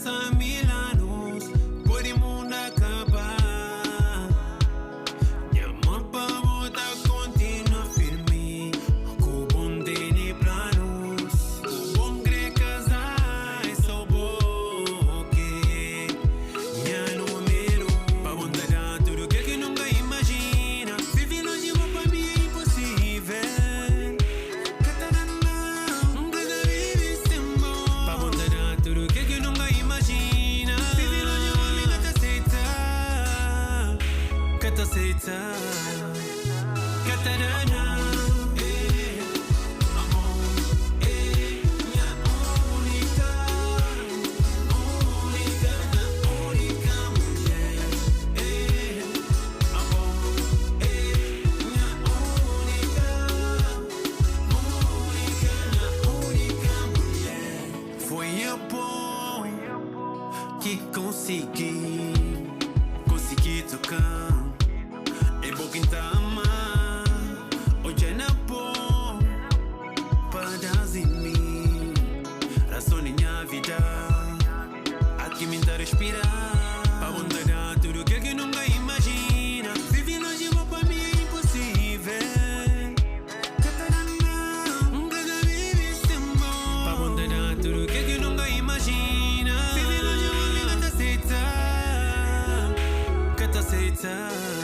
passa 1000 anos, pode mundo acabar. Minha mãe pra voltar continua firme, com bom tem planos. O bom querer casar é só bom que minha número. Pra vontade tudo que nunca imagina. Viver longe pra mim é impossível. Tudo que nunca imagina. Vive longe de mim, que te aceita. Que te dana. Amor, minha única mulher. Amor, minha única mulher. Foi a bom que consegui tocar. É bom quem tá amar. Hoje é na bom para dar em mim. Razão em minha vida. Aqui me dá respirar. Pra vontade tudo que nunca imagina. Viver longe pra mim é impossível. Pra vontade tudo que nunca imagina. Viver longe de mim, que te aceita.